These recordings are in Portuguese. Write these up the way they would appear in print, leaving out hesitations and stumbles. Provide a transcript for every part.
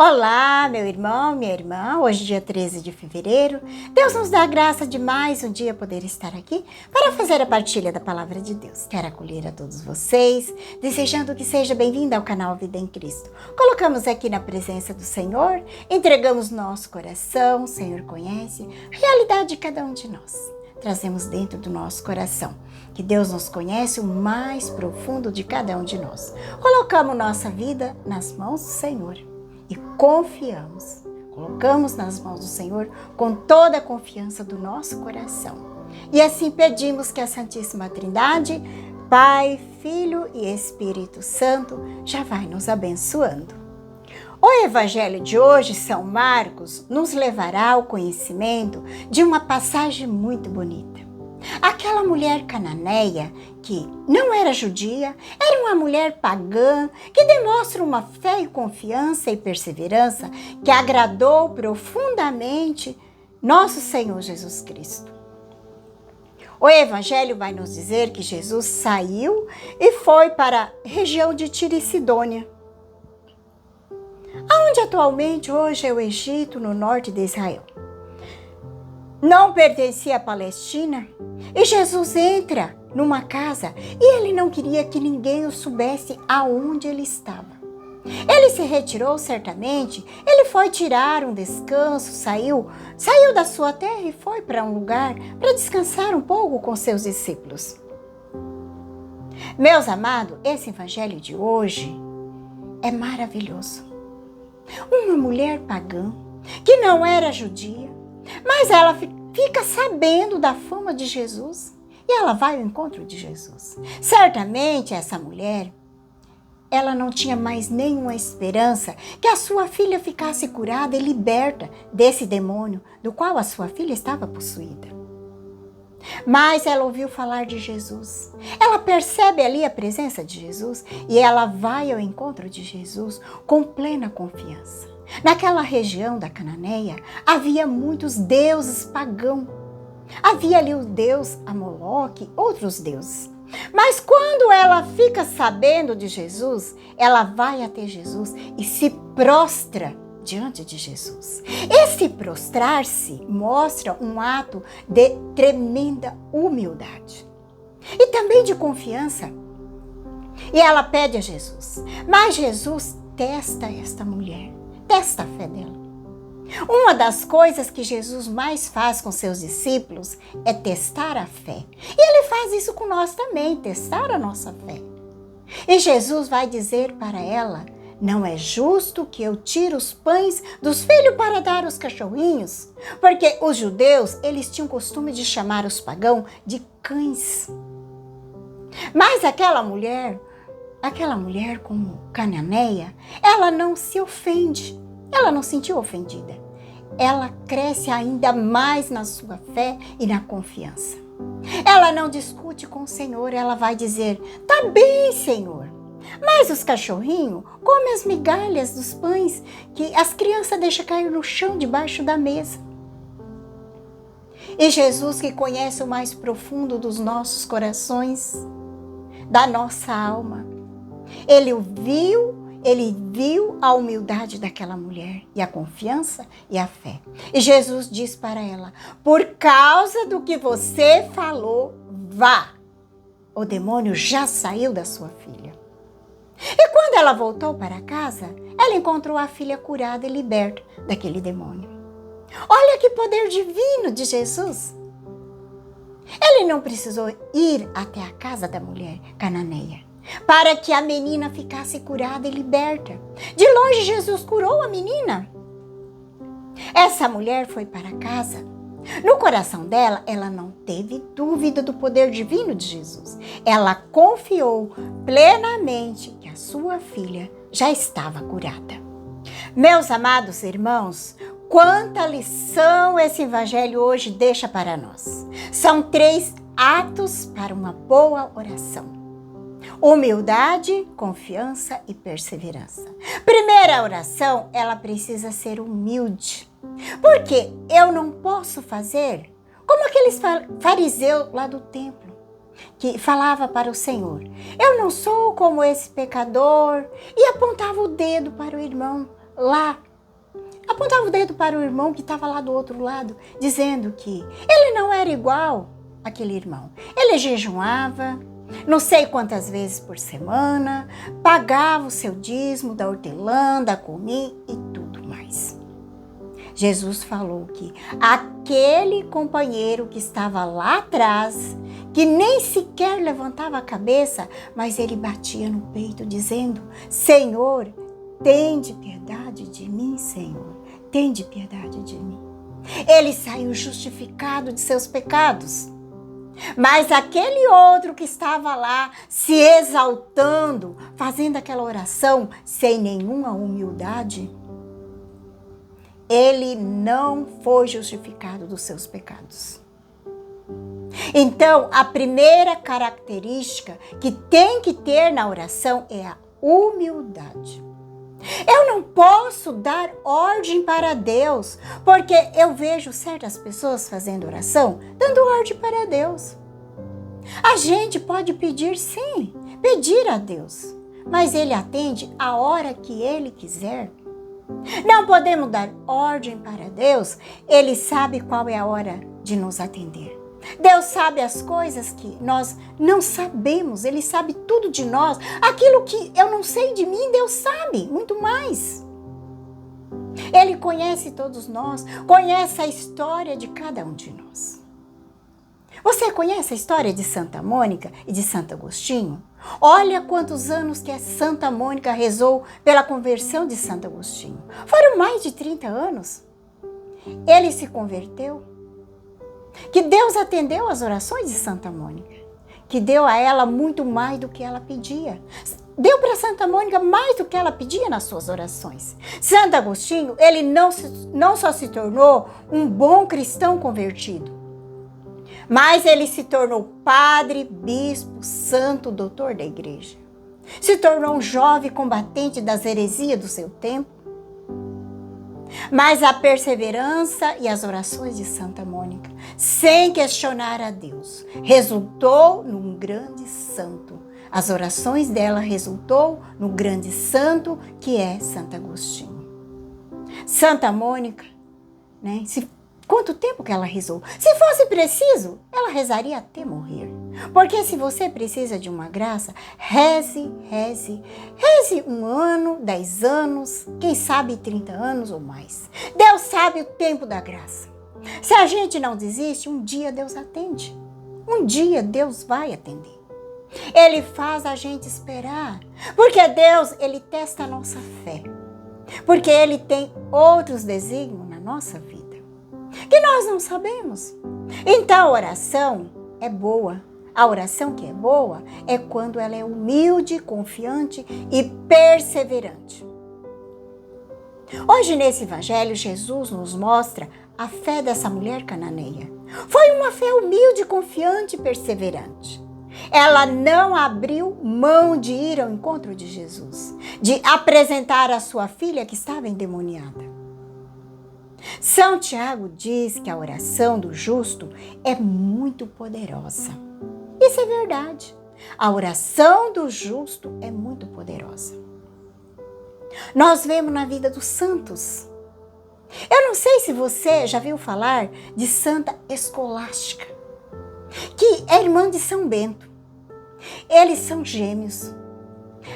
Olá, meu irmão, minha irmã. Hoje, dia 13 de fevereiro, Deus nos dá a graça de mais um dia poder estar aqui para fazer a partilha da palavra de Deus. Quero acolher a todos vocês, desejando que seja bem-vindo ao canal Vida em Cristo. Colocamos aqui na presença do Senhor, entregamos nosso coração, o Senhor conhece a realidade de cada um de nós. Trazemos dentro do nosso coração, que Deus nos conhece o mais profundo de cada um de nós. Colocamos nossa vida nas mãos do Senhor. E confiamos, colocamos nas mãos do Senhor com toda a confiança do nosso coração. E assim pedimos que a Santíssima Trindade, Pai, Filho e Espírito Santo, já vai nos abençoando. O Evangelho de hoje, São Marcos, nos levará ao conhecimento de uma passagem muito bonita. Aquela mulher cananeia, que não era judia, era uma mulher pagã, que demonstra uma fé e confiança e perseverança que agradou profundamente nosso Senhor Jesus Cristo. O Evangelho vai nos dizer que Jesus saiu e foi para a região de Tiro e Sidônia, onde atualmente hoje é o Egito, no norte de Israel. Não pertencia à Palestina, e Jesus entra numa casa e ele não queria que ninguém o soubesse aonde ele estava. Ele se retirou certamente, ele foi tirar um descanso, saiu da sua terra e foi para um lugar para descansar um pouco com seus discípulos. Meus amados, esse evangelho de hoje é maravilhoso. Uma mulher pagã, que não era judia, mas ela fica sabendo da fama de Jesus e ela vai ao encontro de Jesus. Certamente essa mulher, ela não tinha mais nenhuma esperança que a sua filha ficasse curada e liberta desse demônio do qual a sua filha estava possuída. Mas ela ouviu falar de Jesus, ela percebe ali a presença de Jesus e ela vai ao encontro de Jesus com plena confiança. Naquela região da Cananeia havia muitos deuses pagãos. Havia ali o deus Amoloque, outros deuses. Mas quando ela fica sabendo de Jesus, ela vai até Jesus e se prostra diante de Jesus. Esse prostrar-se mostra um ato de tremenda humildade e também de confiança. E ela pede a Jesus, mas Jesus testa esta mulher, testa a fé dela. Uma das coisas que Jesus mais faz com seus discípulos é testar a fé. E ele faz isso com nós também, testar a nossa fé. E Jesus vai dizer para ela: não é justo que eu tire os pães dos filhos para dar aos cachorrinhos, porque os judeus, eles tinham o costume de chamar os pagãos de cães. Mas aquela mulher como cananeia, ela não se ofende, ela não se sentiu ofendida. Ela cresce ainda mais na sua fé e na confiança. Ela não discute com o Senhor, ela vai dizer: tá bem, Senhor, mas os cachorrinhos comem as migalhas dos pães que as crianças deixam cair no chão debaixo da mesa. E Jesus, que conhece o mais profundo dos nossos corações, da nossa alma, ele viu a humildade daquela mulher e a confiança e a fé. E Jesus diz para ela: por causa do que você falou, vá. O demônio já saiu da sua filha. E quando ela voltou para casa, ela encontrou a filha curada e liberta daquele demônio. Olha que poder divino de Jesus. Ele não precisou ir até a casa da mulher cananeia para que a menina ficasse curada e liberta. De longe, Jesus curou a menina. Essa mulher foi para casa. No coração dela, ela não teve dúvida do poder divino de Jesus. Ela confiou plenamente que a sua filha já estava curada. Meus amados irmãos, quanta lição esse evangelho hoje deixa para nós. São 3 atos para uma boa oração: humildade, confiança e perseverança. Primeira oração, ela precisa ser humilde. Porque eu não posso fazer como aqueles fariseus lá do templo, que falava para o Senhor: eu não sou como esse pecador, e apontava o dedo para o irmão lá Apontava o dedo para o irmão que estava lá do outro lado, dizendo que ele não era igual àquele irmão. Ele jejuava, não sei quantas vezes por semana, pagava o seu dízimo da hortelã, da comida e tudo mais. Jesus falou que aquele companheiro que estava lá atrás, que nem sequer levantava a cabeça, mas ele batia no peito dizendo: Senhor, tende piedade de mim, Senhor, tende piedade de mim. Ele saiu justificado de seus pecados. Mas aquele outro que estava lá se exaltando, fazendo aquela oração sem nenhuma humildade, ele não foi justificado dos seus pecados. Então, a primeira característica que tem que ter na oração é a humildade. Eu não posso dar ordem para Deus, porque eu vejo certas pessoas fazendo oração, dando ordem para Deus. A gente pode pedir, sim, pedir a Deus, mas Ele atende a hora que Ele quiser. Não podemos dar ordem para Deus, Ele sabe qual é a hora de nos atender. Deus sabe as coisas que nós não sabemos, Ele sabe tudo de nós. Aquilo que eu não sei de mim, Deus sabe muito mais. Ele conhece todos nós, conhece a história de cada um de nós. Você conhece a história de Santa Mônica e de Santo Agostinho? Olha quantos anos que a Santa Mônica rezou pela conversão de Santo Agostinho. Foram mais de 30 anos. Ele se converteu. Que Deus atendeu às orações de Santa Mônica. Que deu a ela muito mais do que ela pedia. Deu para Santa Mônica mais do que ela pedia nas suas orações. Santo Agostinho, ele não só se tornou um bom cristão convertido, mas ele se tornou padre, bispo, santo, doutor da igreja. Se tornou um jovem combatente das heresias do seu tempo. Mas a perseverança e as orações de Santa Mônica, sem questionar a Deus, resultou num grande santo. As orações dela resultou no grande santo que é Santo Agostinho. Santa Mônica, né? Quanto tempo que ela rezou? Se fosse preciso, ela rezaria até morrer. Porque se você precisa de uma graça, reze 1 ano, 10 anos, quem sabe 30 anos ou mais. Deus sabe o tempo da graça. Se a gente não desiste, um dia Deus atende. Um dia Deus vai atender. Ele faz a gente esperar. Porque Deus, Ele testa a nossa fé. Porque Ele tem outros desígnios na nossa vida que nós não sabemos. Então a oração é boa. A oração que é boa é quando ela é humilde, confiante e perseverante. Hoje nesse evangelho, Jesus nos mostra a fé dessa mulher cananeia. Foi uma fé humilde, confiante e perseverante. Ela não abriu mão de ir ao encontro de Jesus, de apresentar a sua filha que estava endemoniada. São Tiago diz que a oração do justo é muito poderosa. Isso é verdade. A oração do justo é muito poderosa. Nós vemos na vida dos santos. Eu não sei se você já viu falar de Santa Escolástica, que é irmã de São Bento. Eles são gêmeos.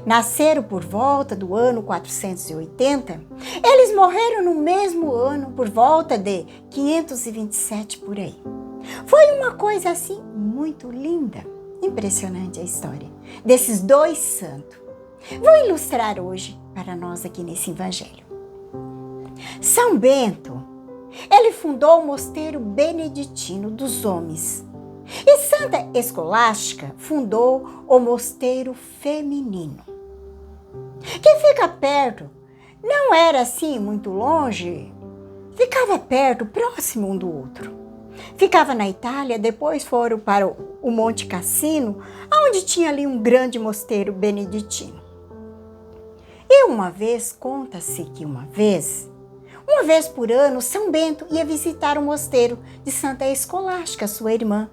Nasceram por volta do ano 480. Eles morreram no mesmo ano, por volta de 527 por aí. Foi uma coisa assim muito linda, impressionante a história desses dois santos. Vou ilustrar hoje para nós aqui nesse evangelho. São Bento, ele fundou o mosteiro beneditino dos homens. E Santa Escolástica fundou o mosteiro feminino, que fica perto, não era assim muito longe, ficava perto, próximo um do outro. Ficava na Itália, depois foram para o Monte Cassino, onde tinha ali um grande mosteiro beneditino. E uma vez, conta-se que uma vez por ano, São Bento ia visitar o mosteiro de Santa Escolástica, sua irmã.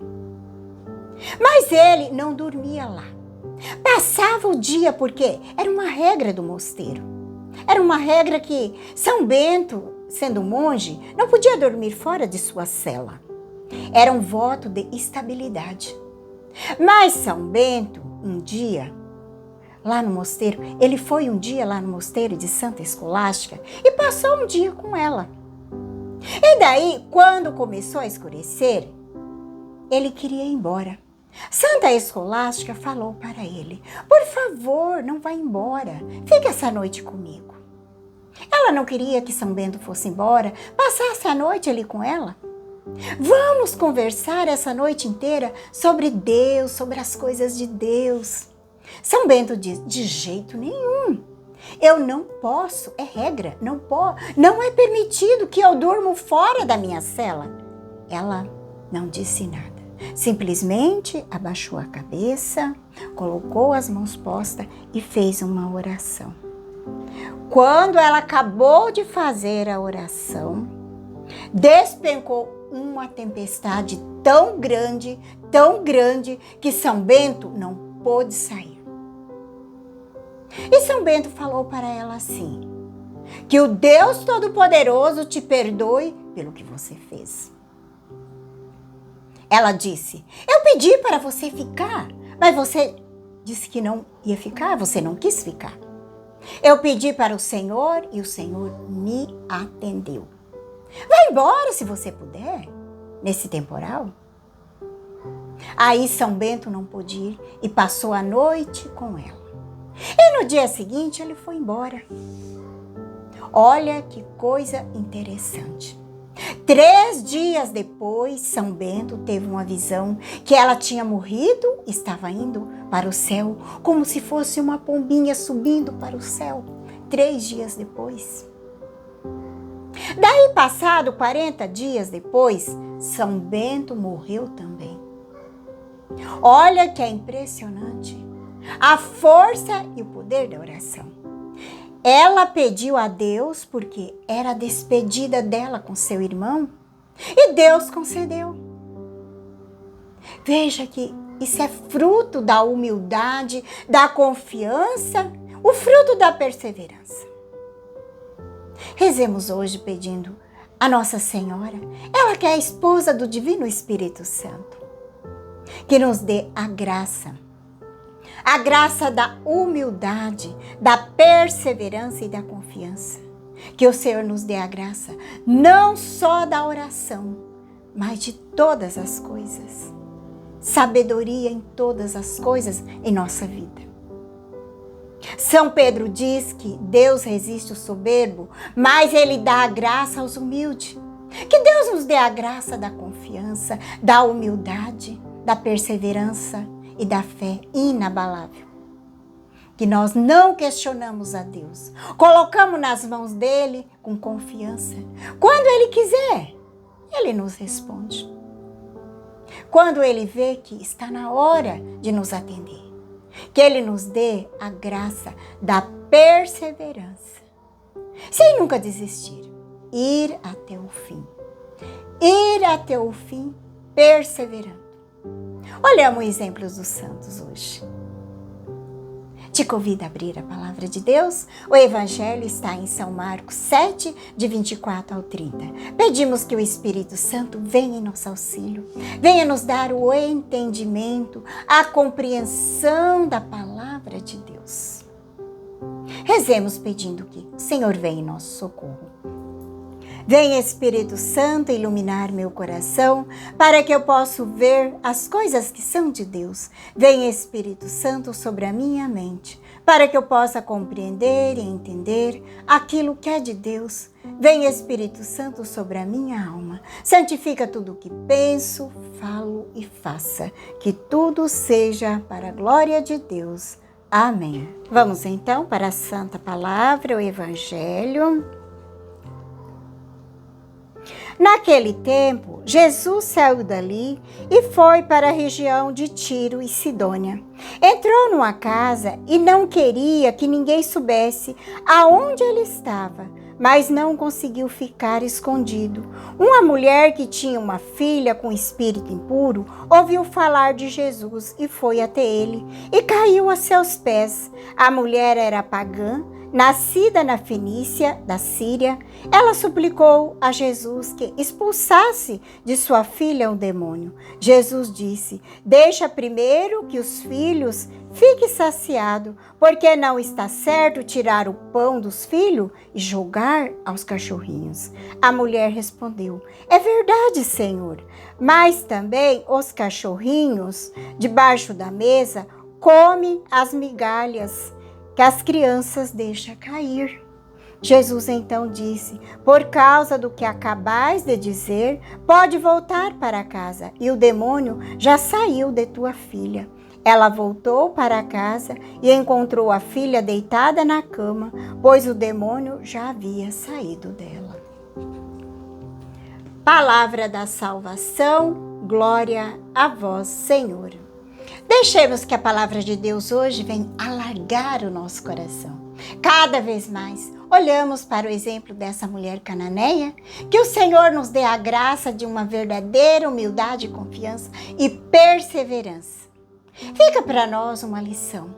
Mas ele não dormia lá. Passava o dia porque era uma regra do mosteiro. Era uma regra que São Bento, sendo monge, não podia dormir fora de sua cela. Era um voto de estabilidade. Mas São Bento, um dia, lá no mosteiro, ele foi um dia lá no mosteiro de Santa Escolástica e passou um dia com ela. E daí, quando começou a escurecer, ele queria ir embora. Santa Escolástica falou para ele: por favor, não vá embora, fique essa noite comigo. Ela não queria que São Bento fosse embora, passasse a noite ali com ela. Vamos conversar essa noite inteira sobre Deus, sobre as coisas de Deus. São Bento diz: de jeito nenhum. Eu não posso, é regra, não é permitido que eu durmo fora da minha cela. Ela não disse nada. Simplesmente abaixou a cabeça, colocou as mãos postas e fez uma oração. Quando ela acabou de fazer a oração, despencou uma tempestade tão grande, que São Bento não pôde sair. E São Bento falou para ela assim: que o Deus Todo-Poderoso te perdoe pelo que você fez. Ela disse: eu pedi para você ficar, mas você disse que não ia ficar, você não quis ficar. Eu pedi para o Senhor e o Senhor me atendeu. Vai embora se você puder, nesse temporal. Aí São Bento não pôde ir e passou a noite com ela. E no dia seguinte ele foi embora. Olha que coisa interessante. 3 dias depois, São Bento teve uma visão que ela tinha morrido, estava indo para o céu, como se fosse uma pombinha subindo para o céu. 3 dias depois. Daí, passado 40 dias depois, São Bento morreu também. Olha que é impressionante a força e o poder da oração. Ela pediu a Deus porque era a despedida dela com seu irmão e Deus concedeu. Veja que isso é fruto da humildade, da confiança, o fruto da perseverança. Rezemos hoje pedindo a Nossa Senhora, ela que é a esposa do Divino Espírito Santo, que nos dê a graça da humildade, da perseverança e da confiança. Que o Senhor nos dê a graça não só da oração, mas de todas as coisas. Sabedoria em todas as coisas em nossa vida. São Pedro diz que Deus resiste o soberbo, mas Ele dá a graça aos humildes. Que Deus nos dê a graça da confiança, da humildade, da perseverança e da fé inabalável. Que nós não questionamos a Deus, colocamos nas mãos dele com confiança. Quando Ele quiser, Ele nos responde. Quando Ele vê que está na hora de nos atender, que Ele nos dê a graça da perseverança, sem nunca desistir, ir até o fim, perseverando. Olhamos exemplos dos santos hoje. Te convido a abrir a palavra de Deus. O Evangelho está em São Marcos 7, de 24 ao 30. Pedimos que o Espírito Santo venha em nosso auxílio, venha nos dar o entendimento, a compreensão da palavra de Deus. Rezemos pedindo que o Senhor venha em nosso socorro. Vem, Espírito Santo, iluminar meu coração para que eu possa ver as coisas que são de Deus. Vem, Espírito Santo, sobre a minha mente para que eu possa compreender e entender aquilo que é de Deus. Vem, Espírito Santo, sobre a minha alma. Santifica tudo o que penso, falo e faça. Que tudo seja para a glória de Deus. Amém. Vamos então para a Santa Palavra, o Evangelho. Naquele tempo, Jesus saiu dali e foi para a região de Tiro e Sidônia. Entrou numa casa e não queria que ninguém soubesse aonde ele estava, mas não conseguiu ficar escondido. Uma mulher que tinha uma filha com espírito impuro ouviu falar de Jesus e foi até ele e caiu a seus pés. A mulher era pagã, nascida na Fenícia, da Síria, ela suplicou a Jesus que expulsasse de sua filha um demônio. Jesus disse: deixa primeiro que os filhos fiquem saciados, porque não está certo tirar o pão dos filhos e jogar aos cachorrinhos. A mulher respondeu: é verdade, Senhor, mas também os cachorrinhos debaixo da mesa comem as migalhas que as crianças deixam cair. Jesus então disse: por causa do que acabais de dizer, pode voltar para casa, e o demônio já saiu de tua filha. Ela voltou para casa e encontrou a filha deitada na cama, pois o demônio já havia saído dela. Palavra da salvação, glória a vós, Senhor. Deixemos que a palavra de Deus hoje venha alargar o nosso coração. Cada vez mais olhamos para o exemplo dessa mulher cananeia, que o Senhor nos dê a graça de uma verdadeira humildade, confiança e perseverança. Fica para nós uma lição,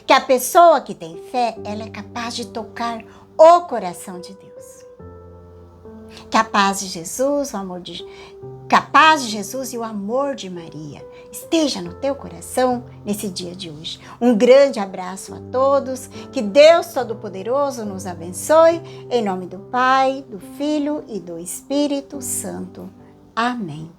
que a pessoa que tem fé, ela é capaz de tocar o coração de Deus. Que a paz de Jesus, e o amor de Maria esteja no teu coração nesse dia de hoje. Um grande abraço a todos, que Deus Todo-Poderoso nos abençoe, em nome do Pai, do Filho e do Espírito Santo. Amém.